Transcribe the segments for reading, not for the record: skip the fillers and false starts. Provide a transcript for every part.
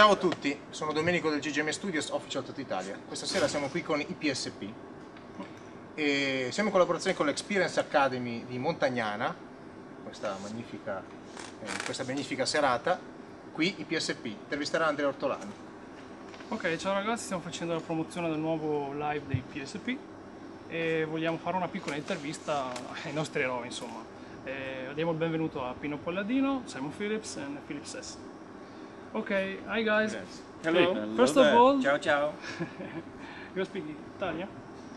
Ciao a tutti, sono Domenico del GGMstudios Official Toto Italia. Questa sera siamo qui con i PSP e siamo in collaborazione con l'Experience Academy di Montagnana, questa magnifica serata. Qui i PSP, intervisterà Andrea Ortolano. Ok, ciao ragazzi, stiamo facendo la promozione del nuovo live dei PSP e vogliamo fare una piccola intervista ai nostri eroi, insomma. Diamo il benvenuto a Pino Polladino, Simon Phillips e Phillips-PSP. Okay, hi guys. Hello. Hello. First of all, ciao ciao. You speak Italian?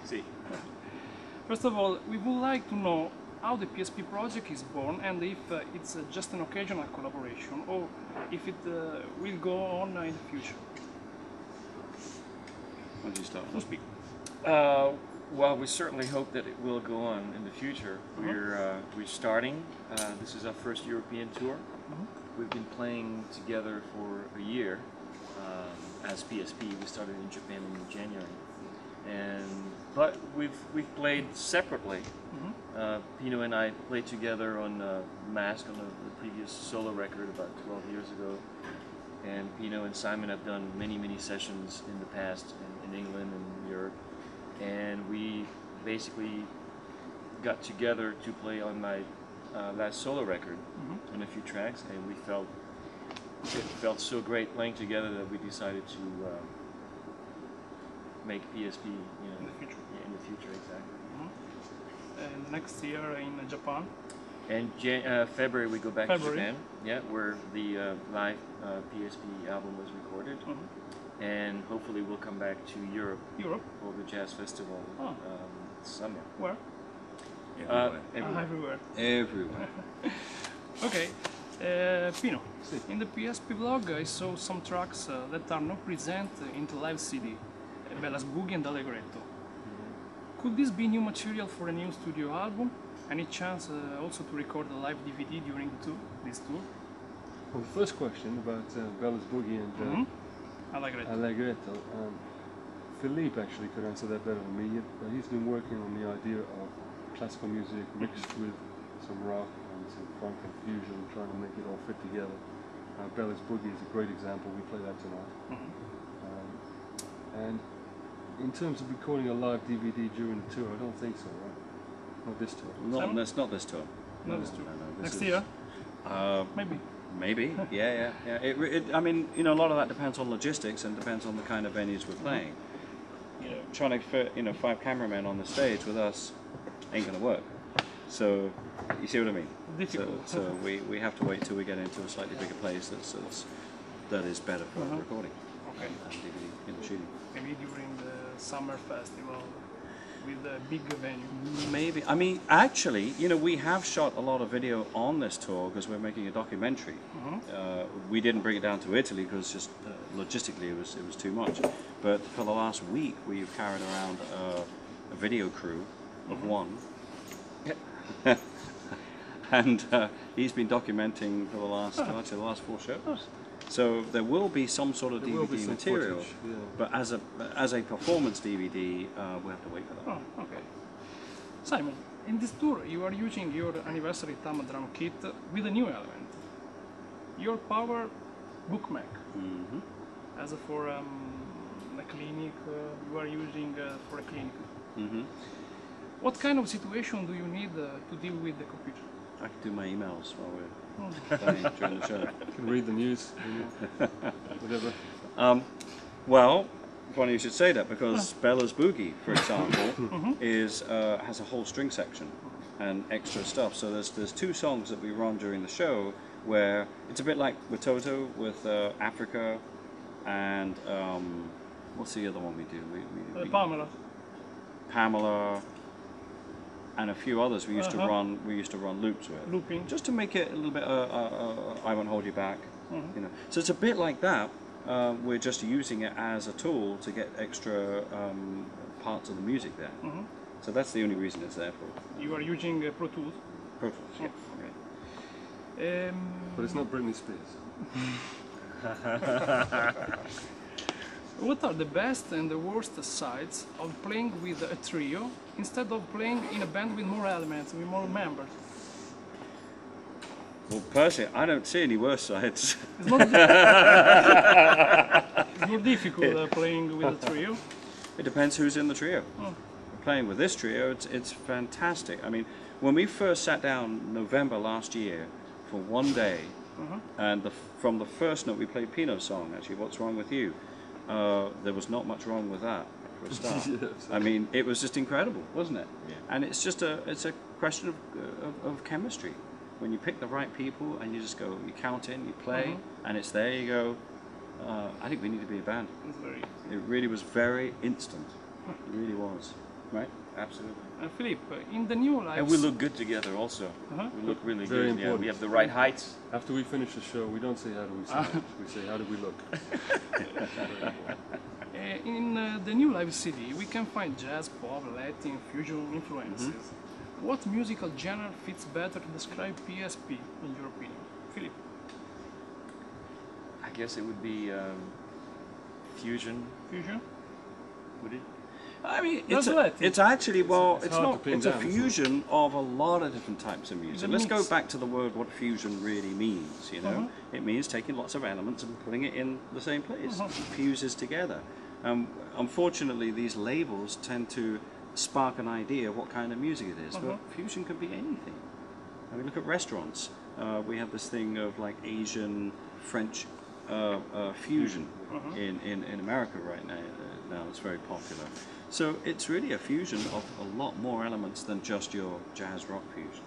Sì. First of all, we would like to know how the PSP project is born and if it's just an occasional collaboration or if it will go on in the future. Why don't you start? So speak. Well, we certainly hope that it will go on in the future. We're starting. This is our first European tour. We've been playing together for a year as PSP. We started in Japan in January, but we've played separately. Pino and I played together on Mask on the previous solo record about 12 years ago, and Pino and Simon have done many sessions in the past in England and Europe, and we basically got together to play on my last solo record on a few tracks, and it felt so great playing together that we decided to make PSP, in the future. Yeah, in the future, exactly. And next year in Japan. And February we go back to Japan, yeah, where the live PSP album was recorded, and hopefully we'll come back to Europe for the jazz festival summer. Where? Everywhere. Everywhere. Okay, Pino, in the PSP vlog I saw some tracks that are not present in the live CD, Bella's Boogie and Allegretto. Could this be new material for a new studio album? Any chance also to record a live DVD during this tour? Well, the first question about Bella's Boogie and Allegretto, Philippe actually could answer that better than me. He's been working on the idea of classical music mixed with some rock and some funk and fusion, trying to make it all fit together. Bella's Boogie is a great example. We play that tonight. And in terms of recording a live DVD during the tour, I don't think so, right? Not this tour. Not this tour. Not this tour. No, Next year? Maybe. Maybe. Yeah. I mean, a lot of that depends on logistics and depends on the kind of venues we're playing. Trying to fit, 5 cameramen on the stage with us ain't gonna work. So, you see what I mean? Difficult. So we have to wait till we get into a slightly bigger place that is better for recording. Okay. And DVD shooting. Maybe during the summer festival with a big venue. Maybe. I mean, actually, we have shot a lot of video on this tour because we're making a documentary. We didn't bring it down to Italy because just logistically it was too much. But for the last week, we've carried around a video crew of one, and he's been documenting for the last 4 shows. So there will be some sort of DVD material, footage, but as a performance DVD, we have to wait for that. Oh, okay. Simon, in this tour you are using your anniversary Tama drum kit with a new element, your Power Book Mac. As for a clinic, you are using for a clinic. What kind of situation do you need to deal with the computer? I can do my emails while we're playing during the show. You can read the news, whatever. Well, funny you should say that, because Bella's Boogie, for example, has a whole string section and extra stuff. So there's 2 songs that we run during the show where it's a bit like with Toto, with Africa, and what's the other one we do? Pamela. And a few others we used to run loops with. Looping. Just to make it a little bit I Won't Hold You Back. So it's a bit like that. We're just using it as a tool to get extra parts of the music there. So that's the only reason it's there for. You are using Pro Tools? Pro Tools, yeah. Okay. But it's not Britney Spears. What are the best and the worst sides of playing with a trio instead of playing in a band with more elements, with more members? Well, personally, I don't see any worse sides. It's not it's more difficult playing with a trio. It depends who's in the trio. Playing with this trio, it's fantastic. I mean, when we first sat down November last year for one day, and from the first note we played Pino's song, actually, What's Wrong With You, there was not much wrong with that for a start. Yes. I mean, it was just incredible, wasn't it? Yeah. And it's just it's a question of chemistry. When you pick the right people and you just go, you count in, you play, and it's there, you go, I think we need to be a band. It's very It really was very instant. It really was. Right? Absolutely. Philippe, in the new live... And we look good together also. We look really Very good. Yeah, important. we have the right heights. After we finish the show, we don't say how do we sound, we say how do we look. In the new live CD, we can find jazz, pop, Latin, fusion influences. What musical genre fits better to describe PSP, in your opinion? Philippe? I guess it would be fusion. Fusion? Would it? I mean, That's it's actually, well, it's it's hard to not, pin it's a down, isn't it? fusion of a lot of different types of music. a Let's go mix. back to the word, what fusion really means, you know? It means taking lots of elements and putting it in the same place. It fuses together. Unfortunately, these labels tend to spark an idea of what kind of music it is, but fusion could be anything. I mean, look at restaurants. We have this thing of like Asian, French fusion in America right now. Now it's very popular. So it's really a fusion of a lot more elements than just your jazz rock fusion.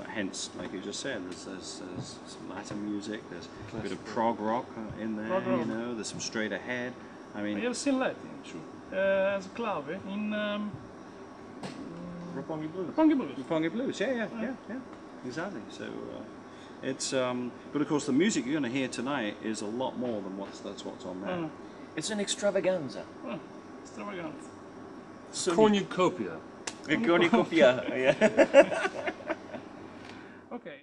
Hence, like you just said, there's some Latin music, there's a bit of prog rock in there, you know, there's some straight ahead. I mean, I have seen Latin, true. As clave in Roppongi Blues. Roppongi Blues. Roppongi Blues, yeah, exactly. So it's, but of course the music you're going to hear tonight is a lot more than what's on there. It's an extravaganza. Extravagant. Cornucopia. A cornucopia. Yeah. Okay.